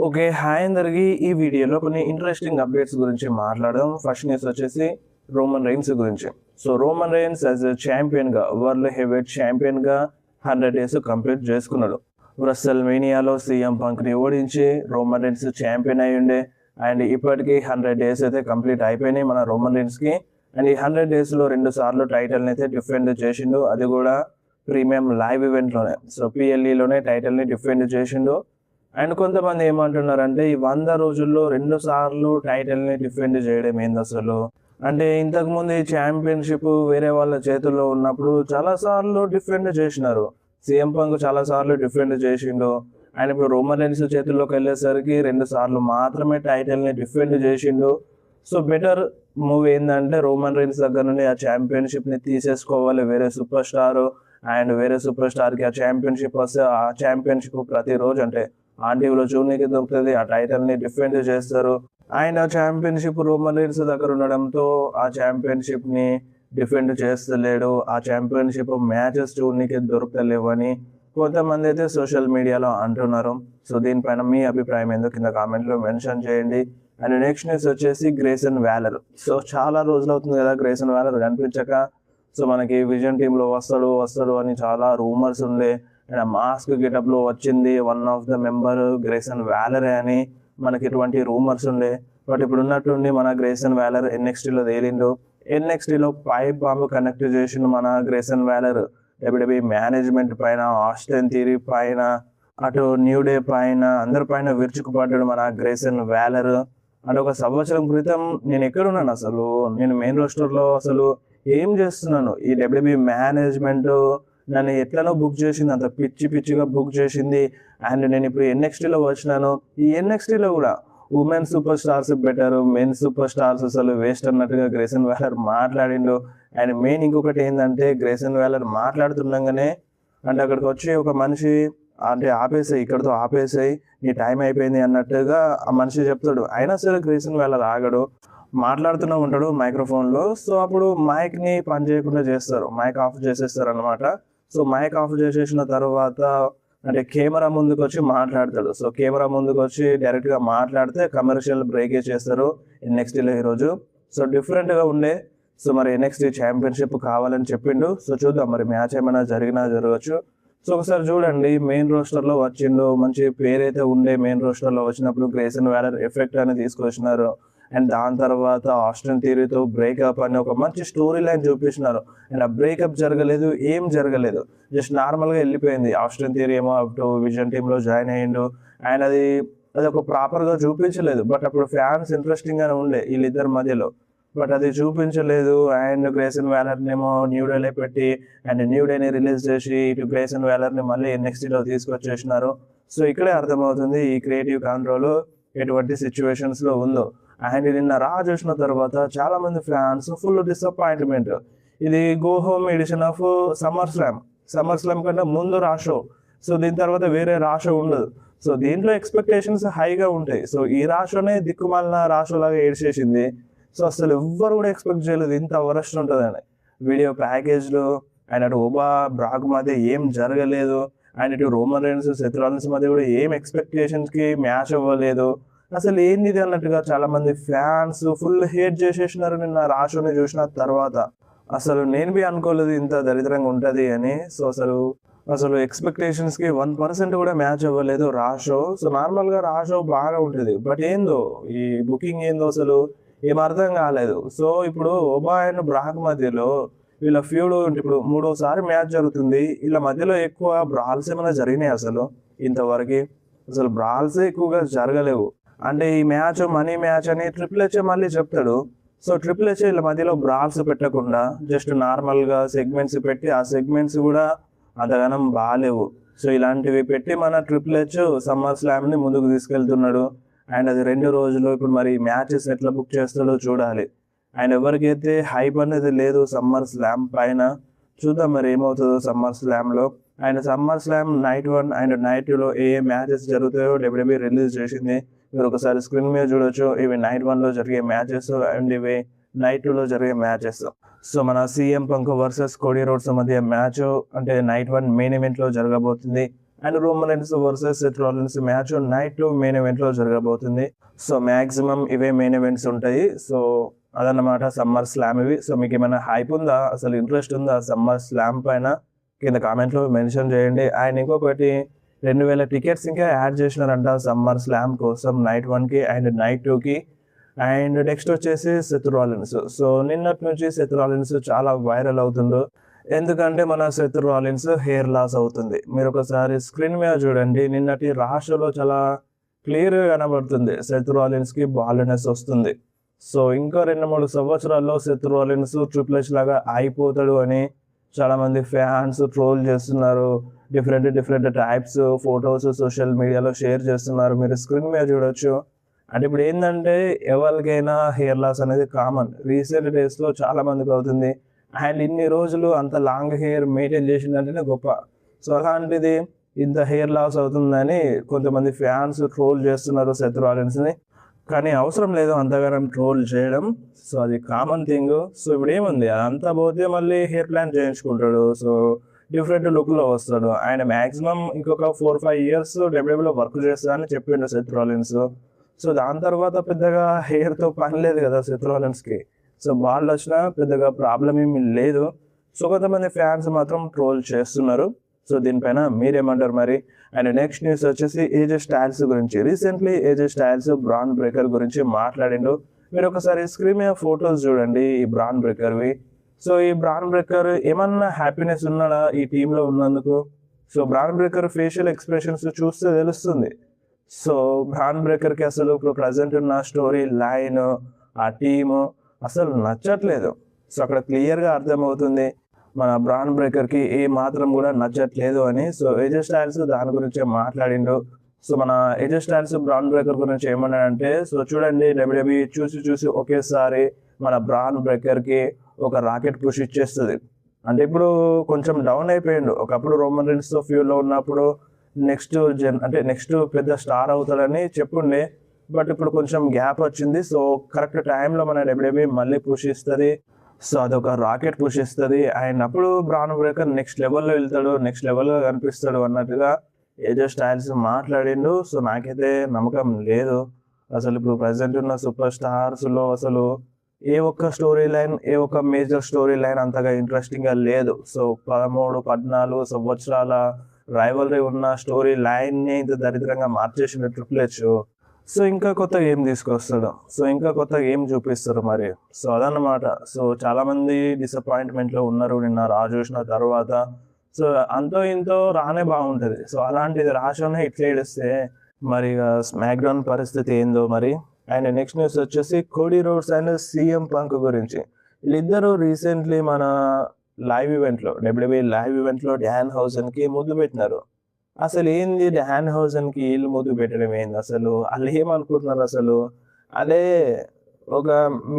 Okay. Hi అందరికి. ఈ వీడియోలో కొన్ని ఇంట్రెస్టింగ్ అప్డేట్స్ గురించి మాట్లాడదాం. ఫస్ట్ న్యూస్ వచ్చేసి రోమన్ రైన్స్ గురించి. So Roman Reigns as a ఛాంపియన్గా, వరల్డ్ హెవీవెయిట్ ఛాంపియన్గా 100 డేస్ కంప్లీట్ చేసుకున్నాడు. రస్సెల్ మేనియాలో సీఎం పంక్ని ఓడించి రోమన్ రైన్స్ ఛాంపియన్ అయి ఉండే. అండ్ ఇప్పటికీ 100 డేస్ అయితే కంప్లీట్ అయిపోయినాయి మన రోమన్ రైన్స్కి. అండ్ ఈ 100 డేస్లో 2 సార్లు టైటిల్ని అయితే డిఫెండ్ చేసిండు, అది కూడా ప్రీమియం లైవ్ ఈవెంట్లోనే. సో పిఎల్ఈలోనే టైటిల్ని డిఫెండ్ చేసిండు. అండ్ కొంతమంది ఏమంటున్నారంటే ఈ 100 రోజుల్లో 2 సార్లు టైటిల్ని డిఫెండ్ చేయడం ఏంది అసలు? అంటే ఇంతకుముందు ఈ ఛాంపియన్షిప్ వేరే వాళ్ళ చేతుల్లో ఉన్నప్పుడు చాలా సార్లు డిఫెండ్ చేసినారు. సీఎం పంక్ చాలా సార్లు డిఫెండ్ చేసిండు. ఆయన ఇప్పుడు రోమన్ రైన్స్ చేతుల్లోకి వెళ్ళేసరికి 2 సార్లు మాత్రమే టైటిల్ని డిఫెండ్ చేసిండు. సో బెటర్ మూవ్ ఏంటంటే రోమన్ రైన్స్ దగ్గర నుండి ఆ ఛాంపియన్షిప్ని తీసేసుకోవాలి వేరే సూపర్ స్టార్. అండ్ వేరే సూపర్ స్టార్కి ఆ ఛాంపియన్షిప్ వస్తే ఆ ఛాంపియన్షిప్ ప్రతిరోజు అంటే ఆర్టీవీలో చూడడానికి దొరుకుతుంది, ఆ టైటిల్ని డిఫెండ్ చేస్తారు. ఆయన ఛాంపియన్షిప్ రోమన్ రైన్స్ దగ్గర ఉండడంతో ఆ ఛాంపియన్షిప్ని డిఫెండ్ చేస్తలేడు. ఆ ఛాంపియన్షిప్ మ్యాచెస్ చూడడానికి దొరకలేవని కొంతమంది అయితే సోషల్ మీడియాలో అంటున్నారు. సో దీనిపైన మీ అభిప్రాయం ఏందో కింద కామెంట్లో మెన్షన్ చేయండి. అండ్ నెక్స్ట్ న్యూస్ వచ్చేసి గ్రేసన్ వ్యాలర్. సో చాలా రోజులు అవుతుంది కదా గ్రేసన్ వ్యాలర్ కనిపించక. సో మనకి విజన్ టీంలో వస్తాడు అని చాలా రూమర్స్ ఉండే. అండ్ మాస్క్ గెటప్లో వచ్చింది one of the member Grayson Waller అని మనకి ఇటువంటి రూమర్స్ ఉండే. బట్ ఇప్పుడు ఉన్నట్టుండి మన గ్రేసన్ వ్యాలర్ ఎన్ఎక్స్టీలో తేలిండు. ఎన్ఎక్స్టీలో పైప్ బాంబు కనెక్ట్ చేసిండు మన గ్రేసన్ వ్యాలర్. డబ్ల్యూడబ్ల్యూఈ మేనేజ్మెంట్ పైన, ఆస్టిన్ థియరీ పైన, అటు న్యూ డే పైన, అందరి పైన విరుచుకుపడ్డాడు మన గ్రేసన్ వ్యాలర్. అంటే ఒక సంవత్సరం క్రితం నేను ఎక్కడున్నాను అసలు, నేను మెయిన్ రోస్టర్లో అసలు ఏం చేస్తున్నాను? ఈ డబ్ల్యూడబ్ల్యూఈ మేనేజ్మెంట్ నన్ను ఎట్లనో బుక్ చేసింది, అంత పిచ్చిగా బుక్ చేసింది. అండ్ నేను ఇప్పుడు ఎన్ఎక్స్టీలో వచ్చినాను. ఈ ఎన్ఎక్స్టీలో కూడా women super stars better, men super stars అసలు వేస్ట్ అన్నట్టుగా గ్రేసన్ వ్యాలర్ మాట్లాడిండు. అండ్ మెయిన్ ఇంకొకటి ఏంటంటే గ్రేసన్ వ్యాలర్ మాట్లాడుతుండగానే అంటే అక్కడికి వచ్చి ఒక మనిషి అంటే ఆపేసాయి, ఇక్కడితో ఆపేసాయి, నీ టైం అయిపోయింది అన్నట్టుగా ఆ మనిషి చెప్తాడు. అయినా సరే గ్రేసన్ వ్యాలర్ ఆగడు, మాట్లాడుతూనే ఉంటాడు మైక్రోఫోన్లో. సో అప్పుడు మైక్ని పని చేయకుండా చేస్తారు, మైక్ ఆఫ్ చేసేస్తారు అనమాట. సో మైక్ ఆఫ్ చేసేసిన తర్వాత అంటే కెమెరా ముందుకు వచ్చి మాట్లాడతాడు. సో కెమెరా ముందుకు వచ్చి డైరెక్ట్గా మాట్లాడితే కమర్షియల్ బ్రేకే చేస్తారు ఎన్ఎక్స్టీలో ఈరోజు. సో డిఫరెంట్గా ఉండే. సో మరి ఎన్ఎక్స్టీ ఛాంపియన్షిప్ కావాలని చెప్పిండు. సో చూద్దాం మరి మ్యాచ్ ఏమైనా జరగవచ్చు. సో ఒకసారి చూడండి, మెయిన్ రోస్టర్లో వచ్చిండు, మంచి పేరైతే ఉండే. మెయిన్ రోస్టర్లో వచ్చినప్పుడు గ్రేసన్ వ్యాలర్ ఎఫెక్ట్ అని తీసుకొచ్చినారు. అండ్ దాని తర్వాత ఆస్టిన్ థియరీతో బ్రేకప్ అని ఒక మంచి స్టోరీ లైన్ చూపించినారు. అండ్ ఆ బ్రేకప్ జరగలేదు, ఏం జరగలేదు, జస్ట్ నార్మల్గా వెళ్ళిపోయింది. ఆస్టిన్ థియరీ ఏమో అప్పుడు విజన్ టీంలో జాయిన్ అయ్యిండు. అండ్ అది ఒక ప్రాపర్గా చూపించలేదు. బట్ అప్పుడు ఫ్యాన్స్ ఇంట్రెస్టింగ్గానే ఉండే వీళ్ళిద్దరి మధ్యలో, బట్ అది చూపించలేదు. అండ్ గ్రేసన్ వ్యాలర్ని ఏమో న్యూ డేలో పెట్టి అండ్ న్యూ డేని రిలీజ్ చేసి ఇటు గ్రేసన్ వ్యాలర్ని మళ్ళీ ఎన్ఎక్స్టీలో తీసుకొచ్చేసినారు. సో ఇక్కడే అర్థమవుతుంది ఈ క్రియేటివ్ కంట్రోల్ ఎటువంటి సిచ్యువేషన్స్లో ఉందో. అండ్ నిన్న రా చూసిన తర్వాత చాలా మంది ఫ్యాన్స్ ఫుల్ డిసప్పాయింట్మెంట్. ఇది go home edition of summer slam కంటే ముందు రా షో. సో దీని తర్వాత వేరే రా షో ఉండదు. సో దీంట్లో ఎక్స్పెక్టేషన్స్ హైగా ఉంటాయి. సో ఈ రా షోనే దిక్కుమాలిన రా షో లాగా ఏడ్చేసింది. సో అసలు ఎవ్వరు కూడా ఎక్స్పెక్ట్ చేయలేదు ఇంత వరస్ట్ ఉంటుందని. వీడియో ప్యాకేజ్లో అండ్ అటు బ్రాక్ మధ్య ఏం జరగలేదు. అండ్ ఇటు రోమన్ రైన్స్ సెత్ రాలిన్స్ మధ్య కూడా ఏం ఎక్స్పెక్టేషన్స్కి మ్యాచ్ అవ్వలేదు. అసలు ఏంది అన్నట్టుగా చాలా మంది ఫ్యాన్స్ ఫుల్ హేట్ చేసేసినారు నిన్న రా షోని చూసిన తర్వాత. అసలు నేను బి అనుకోలేదు ఇంత దరిద్రంగా ఉంటుంది అని. సో అసలు ఎక్స్పెక్టేషన్స్కి 1% కూడా మ్యాచ్ అవ్వలేదు రా షో. సో నార్మల్గా రా షో బాగా ఉంటుంది, బట్ ఏందో ఈ బుకింగ్ ఏందో అసలు ఏం అర్థం కాలేదు. సో ఇప్పుడు అండ్ బ్రాక్ మధ్యలో వీళ్ళ ఫ్యూడ్ ఇప్పుడు 3వ మ్యాచ్ జరుగుతుంది. వీళ్ళ మధ్యలో ఎక్కువ బ్రాల్స్ ఏమైనా జరిగినాయి అసలు ఇంతవరకు? అసలు బ్రాల్సే ఎక్కువగా జరగలేవు. అంటే ఈ మ్యాచ్ మనీ మ్యాచ్ అని ట్రిపుల్ హెచ్ మళ్ళీ చెప్తాడు. సో ట్రిపుల్ హెచ్ వీళ్ళ మధ్యలో బ్రాల్స్ పెట్టకుండా జస్ట్ నార్మల్గా సెగ్మెంట్స్ పెట్టి ఆ సెగ్మెంట్స్ కూడా అంతగానం బాగాలేవు. సో ఇలాంటివి పెట్టి మన ట్రిపుల్ హెచ్ సమ్మర్ స్లామ్ని ముందుకు తీసుకెళ్తున్నాడు. అండ్ అది 2 రోజులు ఇప్పుడు మరి మ్యాచెస్ ఎట్లా బుక్ చేస్తాడో చూడాలి. అండ్ ఎవరికైతే హైప్ అనేది లేదు సమ్మర్ స్లామ్ పైన, చూద్దాం మరి ఏమవుతుందో సమ్మర్ స్లామ్లో. And summer slam night 1 and night 2లో ఏ మ్యాచెస్ జరుగుతాయో డబ్ల్యూడబ్ల్యూఈ రిలీజ్ చేసింది. మీరు ఒకసారి స్క్రీన్ మీద చూడొచ్చు. ఇవి నైట్ 1లో జరిగే మ్యాచెస్ అండ్ ఇవి నైట్ 2లో జరిగే మ్యాచెస్. సో మన CM punk versus Cody roads మధ్య మ్యాచ్ అంటే నైట్ 1 మెయిన్ ఈవెంట్లో జరగబోతుంది. And Roman Reigns versus Seth Rollins match night main ఈవెంట్లో జరగబోతుంది. సో మ్యాక్సిమం ఇవే మెయిన్ ఈవెంట్స్ ఉంటాయి. సో అదన్నమాట సమ్మర్ స్లామ్ ఇవి. సో మీకు ఏమైనా హైప్ ఉందా, అసలు ఇంట్రెస్ట్ ఉందా సమ్మర్ స్లామ్ పైన, కింద కామెంట్లో మెన్షన్ చేయండి. అండ్ ఇంకొకటి 2000 టికెట్స్ ఇంకా యాడ్ చేసినారంట సమ్మర్ స్లామ్ కోసం, నైట్ 1కి అండ్ నైట్ 2కి. అండ్ నెక్స్ట్ వచ్చేసి సెత్ రాలిన్స్. సో నిన్నటి నుంచి సెత్ రాలిన్స్ చాలా వైరల్ అవుతుందో, ఎందుకంటే మన సెత్ రాలిన్స్ హెయిర్ లాస్ అవుతుంది. మీరు ఒకసారి స్క్రీన్ మీద చూడండి, నిన్నటి రాష్ట్రంలో చాలా క్లియర్గా కనబడుతుంది సెత్ రాలిన్స్కి బాల్నెస్ వస్తుంది. సో ఇంకా 2-3 సంవత్సరాల్లో సెత్ రాలిన్స్ ట్రిపుల్ హెచ్ లాగా అయిపోతాడు అని చాలామంది ఫ్యాన్స్ ట్రోల్ చేస్తున్నారు. డిఫరెంట్ టైప్స్ ఫొటోస్ సోషల్ మీడియాలో షేర్ చేస్తున్నారు, మీరు స్క్రీన్ మీద చూడొచ్చు. అంటే ఇప్పుడు ఏంటంటే ఎవరికైనా హెయిర్ లాస్ అనేది కామన్, రీసెంట్ డేస్లో చాలా మందికి అవుతుంది. అండ్ ఇన్ని రోజులు అంత లాంగ్ హెయిర్ మెయింటైన్ చేసిందంటేనే గొప్ప. సో అలాంటిది ఇంత హెయిర్ లాస్ అవుతుందని కొంతమంది ఫ్యాన్స్ ట్రోల్ చేస్తున్నారు సెత్ రాలిన్స్ని. కానీ అవసరం లేదు అంతగానం ట్రోల్ చేయడం, సో అది కామన్ థింగ్. సో ఇప్పుడు ఏముంది, అదంతా పోతే మళ్ళీ హెయిర్ ప్లాన్ చేయించుకుంటాడు. సో డిఫరెంట్ లుక్లో వస్తాడు. ఆయన మ్యాక్సిమం ఇంకొక 4-5 years డబ్ల్యూడబ్ల్యూలో వర్క్ చేస్తాడని చెప్పిండు సెత్ రాలిన్స్. సో దాని తర్వాత పెద్దగా హెయిర్తో పని లేదు కదా సెత్ రాలిన్స్కి. సో బాల్ వచ్చినా పెద్దగా ప్రాబ్లం ఏమీ లేదు. సో కొంతమంది ఫ్యాన్స్ మాత్రం ట్రోల్ చేస్తున్నారు. సో దీనిపైన మీరేమంటారు మరి? అండ్ నెక్స్ట్ న్యూస్ వచ్చేసి ఏజే స్టైల్స్ గురించి. రీసెంట్లీ ఏజే స్టైల్స్ బ్రాన్ బ్రేకర్ గురించి మాట్లాడిండు. మీరు ఒకసారి స్క్రీన్ మీద ఫొటోస్ చూడండి ఈ బ్రాన్ బ్రేకర్వి. సో ఈ బ్రాన్ బ్రేకర్ ఏమన్నా హ్యాపీనెస్ ఉన్నాడా ఈ టీంలో ఉన్నందుకు? So bran breaker facial expressions చూస్తే తెలుస్తుంది. సో బ్రాన్ బ్రేకర్కి అసలు ఇప్పుడు ప్రజెంట్ ఉన్న స్టోరీ లైన్, ఆ టీము అసలు నచ్చట్లేదు. సో అక్కడ క్లియర్గా అర్థమవుతుంది మన బ్రాన్ బ్రేకర్కి ఏ మాత్రం కూడా నచ్చట్లేదు అని. సో ఏజే స్టైల్స్ దాని గురించే మాట్లాడిండు. సో మన ఏజే స్టైల్స్ బ్రాన్ బ్రేకర్ గురించి ఏమన్నాడంటే, సో చూడండి డబ్ల్యూడబ్ల్యూఈ చూసి ఒకేసారి మన బ్రాన్ బ్రేకర్కి ఒక రాకెట్ పుష్ ఇచ్చేస్తుంది. అంటే ఇప్పుడు కొంచెం డౌన్ అయిపోయిండు. ఒకప్పుడు రోమన్ రైన్స్తో ఫ్యూల్లో ఉన్నప్పుడు నెక్స్ట్ పెద్ద స్టార్ అవుతాడని చెప్పుండే, బట్ ఇప్పుడు కొంచెం గ్యాప్ వచ్చింది. సో కరెక్ట్ టైంలో మన డబ్ల్యూడబ్ల్యూఈ మళ్ళీ పుష్ ఇస్తుంది. సో అదొక రాకెట్ పుష్ ఇస్తుంది. అండ్ అప్పుడు బ్రాన్ బ్రేకర్ నెక్స్ట్ లెవెల్లో వెళ్తాడు, నెక్స్ట్ లెవెల్లో కనిపిస్తాడు అన్నట్టుగా ఏజే స్టైల్స్ మాట్లాడిండు. సో నాకైతే నమ్మకం లేదు. అసలు ఇప్పుడు ప్రజెంట్ ఉన్న సూపర్ స్టార్స్లో అసలు ఏ ఒక్క మేజర్ స్టోరీ లైన్ అంతగా ఇంట్రెస్టింగ్గా లేదు. సో 13-14 సంవత్సరాల రైవల్రీ ఉన్న స్టోరీ లైన్ని ఇంత దరిద్రంగా మార్చేసిన ట్రిపుల్ హెచ్. సో ఇంకా కొత్తగా ఏం తీసుకొస్తాడు, సో ఇంకా కొత్తగా ఏం చూపిస్తారు మరి? సో అదన్నమాట. సో చాలామంది డిసప్పాయింట్మెంట్లో ఉన్నారు నిన్న రా చూసిన తర్వాత. సో అంతో ఇంతో రానే బాగుంటుంది. సో అలాంటిది రాషోనే ఇట్లా ఏడిస్తే మరి స్మాక్ డౌన్ పరిస్థితి ఏందో మరి. అండ్ నెక్స్ట్ న్యూస్ వచ్చేసి Cody roads and CM punk గురించి. వీళ్ళిద్దరూ రీసెంట్లీ మన డబ్ల్యూడబ్ల్యూఈ లైవ్ ఈవెంట్లో డాన్ హౌసన్కి ముద్దు పెట్టినారు. అసలు ఏంది డాన్ హౌసన్కి వీళ్ళు ముద్దు పెట్టడం ఏంది? అసలు వాళ్ళు ఏమనుకుంటున్నారు అసలు? అదే ఒక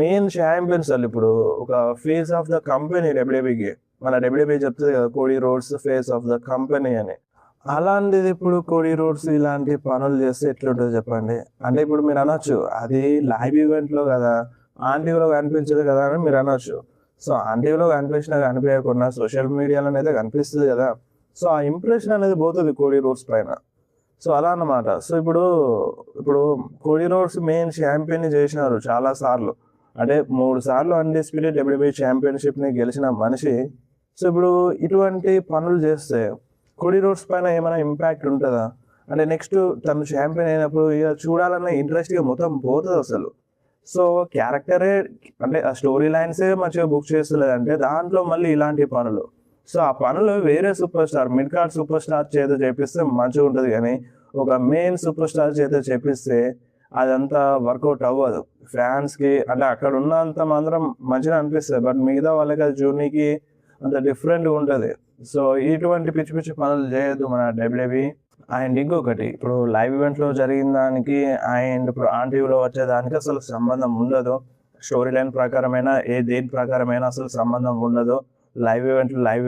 మెయిన్ ఛాంపియన్స్ వాళ్ళు, ఇప్పుడు ఒక ఫేస్ ఆఫ్ ద కంపెనీ డబ్ల్యూడబ్ల్యూఈకి. మన డబ్ల్యూడబ్ల్యూఈ చెప్తుంది కదా Cody roads face of the company అని. అలాంటిది ఇప్పుడు కోడీ రోడ్స్ ఇలాంటి పనులు చేస్తే ఎట్లుంటుంది చెప్పండి? అంటే ఇప్పుడు మీరు అనొచ్చు అది లైవ్ ఈవెంట్లో కదా, ఆన్ టీవీలో కనిపించదు కదా అని మీరు అనొచ్చు. సో ఆన్ టీవీలో కనిపించకుండా సోషల్ మీడియాలో అయితే కనిపిస్తుంది కదా. సో ఆ ఇంప్రెషన్ అనేది పోతుంది కోడీ రోడ్స్ పైన. సో అలా అన్నమాట. సో ఇప్పుడు కోడీ రోడ్స్ మెయిన్ ఛాంపియన్ని చేసినారు చాలా సార్లు, అంటే 3 సార్లు అన్డిస్ప్యూటెడ్ డబ్ల్యూడబ్ల్యూఈ ఛాంపియన్షిప్ని గెలిచిన మనిషి. సో ఇప్పుడు ఇటువంటి పనులు చేస్తే కోడీ రోడ్స్ పైన ఏమైనా ఇంపాక్ట్ ఉంటుందా? అంటే నెక్స్ట్ తను ఛాంపియన్ అయినప్పుడు ఇక చూడాలన్న ఇంట్రెస్ట్గా మొత్తం పోతుంది అసలు. సో క్యారెక్టరే అంటే ఆ స్టోరీ లైన్సే మంచిగా బుక్ చేస్తలేదంటే దాంట్లో మళ్ళీ ఇలాంటి పనులు. సో ఆ పనులు వేరే super star, mid card super star చేత చేపిస్తే మంచిగా ఉంటుంది, కానీ ఒక మెయిన్ సూపర్ స్టార్ చేత చేపిస్తే అదంతా వర్కౌట్ అవ్వదు ఫ్యాన్స్కి. అంటే అక్కడ ఉన్నంత మాత్రం మంచిగా అనిపిస్తుంది, బట్ మిగతా వాళ్ళకి అది జూనీకి అంత డిఫరెంట్గా ఉంటుంది. సో ఇటువంటి పిచ్చి పనులు చేయొద్దు మన డబ్ల్యూడబ్ల్యూఈ. అండ్ ఇంకొకటి, ఇప్పుడు లైవ్ ఈవెంట్లో జరిగిన దానికి అండ్ ఇప్పుడు ఆన్ టీవీలో వచ్చేదానికి అసలు సంబంధం ఉండదు. స్టోరీ లైన్ ప్రకారమైన దేని ప్రకారమైన అసలు సంబంధం ఉండదు. లైవ్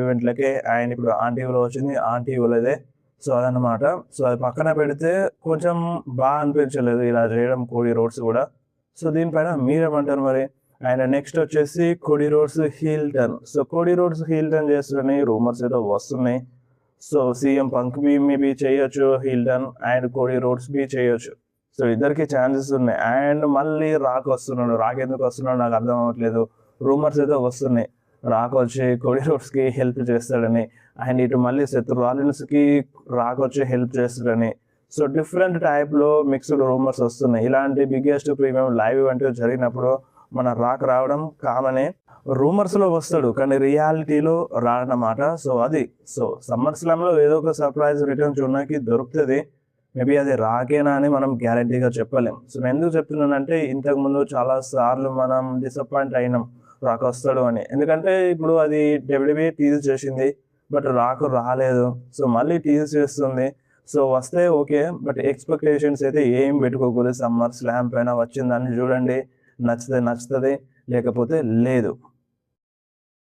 ఈవెంట్లకే. అండ్ ఇప్పుడు ఆన్ టీవీలో వచ్చింది ఆన్ టీవీలోదే. సో అదనమాట. సో అది పక్కన పెడితే కొంచెం బాగా అనిపించలేదు ఇలా చేయడం కోడీ రోడ్స్ కూడా. సో దీనిపైన మీరేమంటారు మరి? అండ్ నెక్స్ట్ వచ్చేసి Cody Rhodes heel turn. So Cody Rhodes heel turn చేస్తుందని రూమర్స్ ఏదో వస్తున్నాయి. So CM Punk B maybe చేయొచ్చు, Hilton and Cody Rhodes B చేయొచ్చు. సో ఇద్దరికి ఛాన్సెస్ ఉన్నాయి. అండ్ మళ్ళీ రాక్ వస్తున్నాడు. రాక్ ఎందుకు వస్తున్నాడు నాకు అర్థం అవ్వట్లేదు. రూమర్స్ అయితే వస్తున్నాయి రాక్ వచ్చి కోడీ రోడ్స్కి హెల్ప్ చేస్తాడని, అండ్ ఇటు మళ్ళీ సెత్ రాలిన్స్కి రాక్ వచ్చి హెల్ప్ చేస్తాడని. సో డిఫరెంట్ టైప్లో మిక్స్డ్ రూమర్స్ వస్తున్నాయి. ఇలాంటి బిగ్గెస్ట్ ప్రీమియం లైవ్ ఈవెంట్ జరిగినప్పుడు మన రాక్ రావడం కామనే. రూమర్స్లో వస్తాడు కానీ రియాలిటీలో రాడనమాట. సో అది సమ్మర్ స్లామ్లో ఏదో ఒక సర్ప్రైజ్ రిటర్న్ చూడడానికి దొరుకుతుంది. మేబీ అది రాకేనా అని మనం గ్యారంటీగా చెప్పలేం. సో నేను ఎందుకు చెప్తున్నానంటే ఇంతకుముందు చాలా సార్లు మనం డిసప్పాయింట్ అయినాం రాక్ వస్తాడు అని. ఎందుకంటే ఇప్పుడు అది WWE టీజ్ చేసింది బట్ రాక్ రాలేదు. సో మళ్ళీ టీజ్ చేస్తుంది. సో వస్తే ఓకే, బట్ ఎక్స్పెక్టేషన్స్ అయితే ఏం పెట్టుకోకూడదు. సమ్మర్ స్లామ్ పైన వచ్చిందని చూడండి, నచ్చితే నచ్చుతుంది, లేకపోతే లేదు.